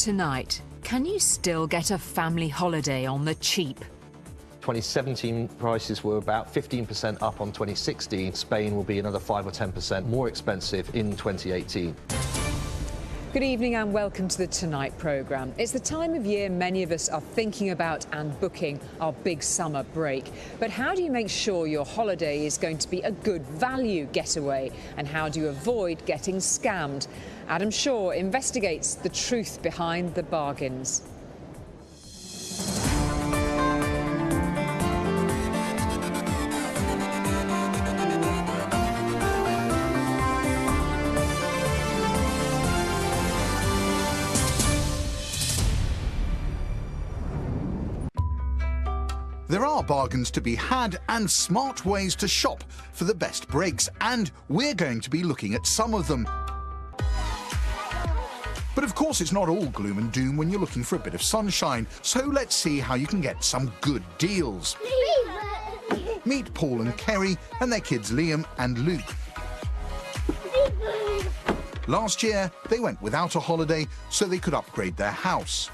Tonight, can you still get a family holiday on the cheap? 2017 prices were about 15% up on 2016. Spain will be another 5 or 10% more expensive in 2018. Good evening and welcome to the Tonight programme. It's the time of year many of us are thinking about and booking our big summer break. But how do you make sure your holiday is going to be a good value getaway? And how do you avoid getting scammed? Adam Shaw investigates the truth behind the bargains. There are bargains to be had and smart ways to shop for the best breaks, and we're going to be looking at some of them. But of course it's not all gloom and doom when you're looking for a bit of sunshine, so let's see how you can get some good deals. Meet Paul and Kerry and their kids Liam and Luke. Last year they went without a holiday so they could upgrade their house.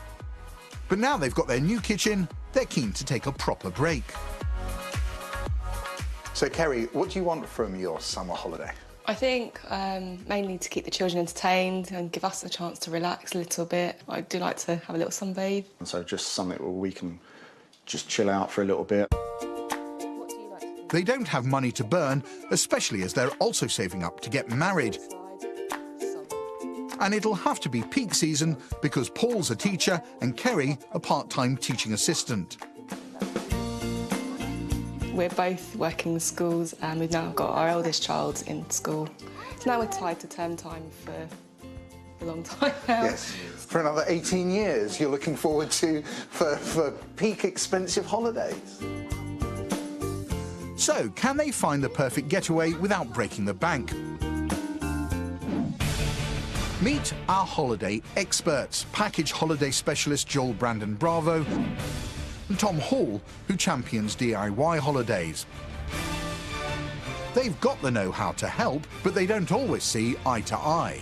But now they've got their new kitchen, they're keen to take a proper break. So, Kerry, what do you want from your summer holiday? I think mainly to keep the children entertained and give us a chance to relax a little bit. I do like to have a little sunbathe. And so just something where we can just chill out for a little bit. They don't have money to burn, especially as they're also saving up to get married. And it'll have to be peak season because Paul's a teacher and Kerry a part-time teaching assistant. We're both working in schools and we've now got our eldest child in school. So now we're tied to term time for a long time now. Yes, for another 18 years you're looking forward to for peak expensive holidays. So, can they find the perfect getaway without breaking the bank? Meet our holiday experts, package holiday specialist Joel Brandon Bravo and Tom Hall, who champions DIY holidays. They've got the know-how to help, but they don't always see eye to eye.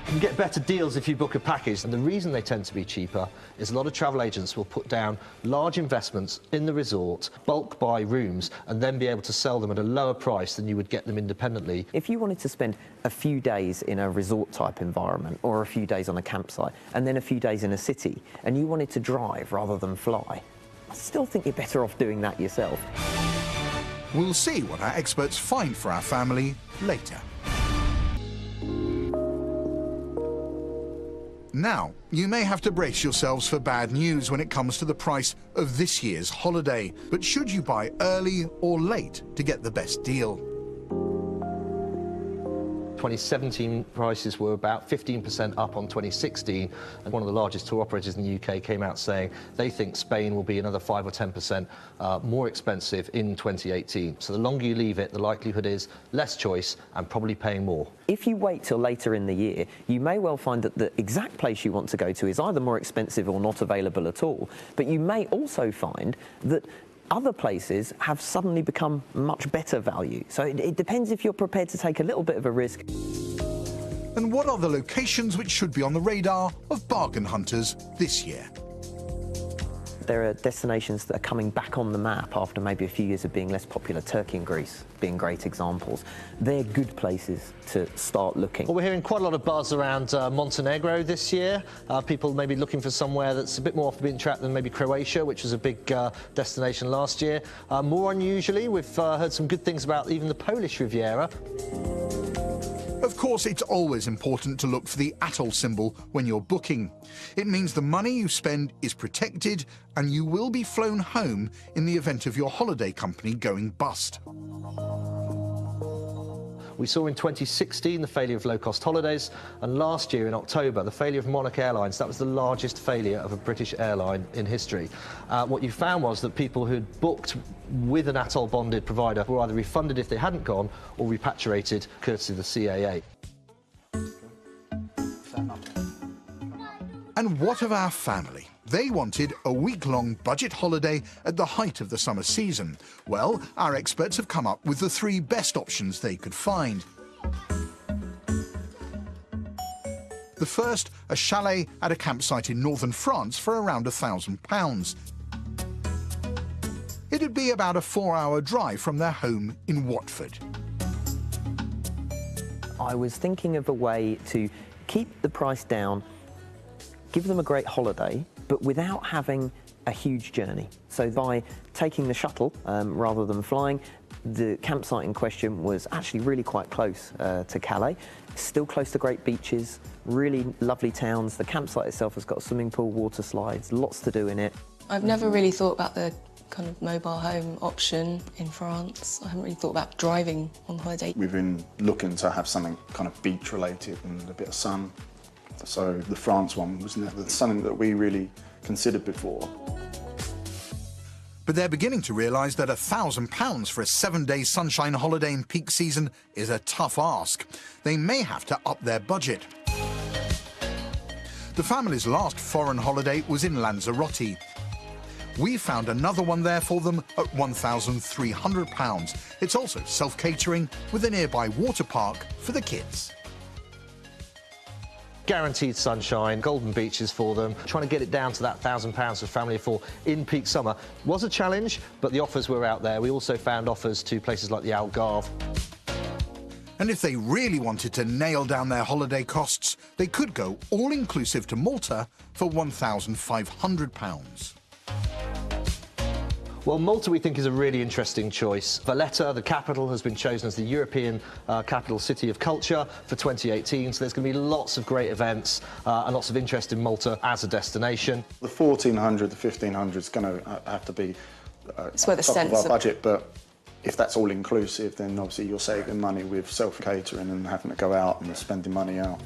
You can get better deals if you book a package, and the reason they tend to be cheaper is a lot of travel agents will put down large investments in the resort, bulk buy rooms, and then be able to sell them at a lower price than you would get them independently. If you wanted to spend a few days in a resort-type environment or a few days on a campsite and then a few days in a city, and you wanted to drive rather than fly, I still think you're better off doing that yourself. We'll see what our experts find for our family later. Now, you may have to brace yourselves for bad news when it comes to the price of this year's holiday. But should you buy early or late to get the best deal? 2017 prices were about 15% up on 2016, and one of the largest tour operators in the UK came out saying they think Spain will be another 5 or 10% more expensive in 2018. So the longer you leave it, the likelihood is less choice and probably paying more. If you wait till later in the year, you may well find that the exact place you want to go to is either more expensive or not available at all. But you may also find that other places have suddenly become much better value. So it depends if you're prepared to take a little bit of a risk. And what are the locations which should be on the radar of bargain hunters this year? There are destinations that are coming back on the map after maybe a few years of being less popular. Turkey and Greece being great examples. They're good places to start looking. Well, we're hearing quite a lot of buzz around Montenegro this year. People may be looking for somewhere that's a bit more off the beaten track than maybe Croatia, which was a big destination last year. More unusually, we've heard some good things about even the Polish Riviera. Of course, it's always important to look for the atoll symbol when you're booking. It means the money you spend is protected and you will be flown home in the event of your holiday company going bust. We saw in 2016 the failure of low-cost holidays, and last year in October the failure of Monarch Airlines. That was the largest failure of a British airline in history. What you found was that people who'd booked with an atoll-bonded provider were either refunded if they hadn't gone or repatriated courtesy of the CAA. And what of our family? They wanted a week-long budget holiday at the height of the summer season. Well, our experts have come up with the 3 best options they could find. The first, a chalet at a campsite in northern France for around £1,000. It'd be about a 4-hour drive from their home in Watford. I was thinking of a way to keep the price down, give them a great holiday, but without having a huge journey. So by taking the shuttle rather than flying, the campsite in question was actually really quite close to Calais, still close to great beaches, really lovely towns. The campsite itself has got a swimming pool, water slides, lots to do in it. I've never really thought about the kind of mobile home option in France. I haven't really thought about driving on holiday. We've been looking to have something kind of beach related and a bit of sun. So the France one was never something that we really considered before. But they're beginning to realise that £1,000 for a 7-day sunshine holiday in peak season is a tough ask. They may have to up their budget. The family's last foreign holiday was in Lanzarote. We found another one there for them at £1,300. It's also self-catering with a nearby water park for the kids. Guaranteed sunshine, golden beaches for them. Trying to get it down to that £1,000 for family of 4 in peak summer was a challenge, but the offers were out there. We also found offers to places like the Algarve. And if they really wanted to nail down their holiday costs, they could go all-inclusive to Malta for £1,500. Well, Malta we think is a really interesting choice. Valletta, the capital, has been chosen as the European Capital City of Culture for 2018, so there's going to be lots of great events and lots of interest in Malta as a destination. The 1,400, the 1,500 is going to have to be It's where the top sense of our of budget, but if that's all inclusive, then obviously you're saving money with self-catering and having to go out and spending money out.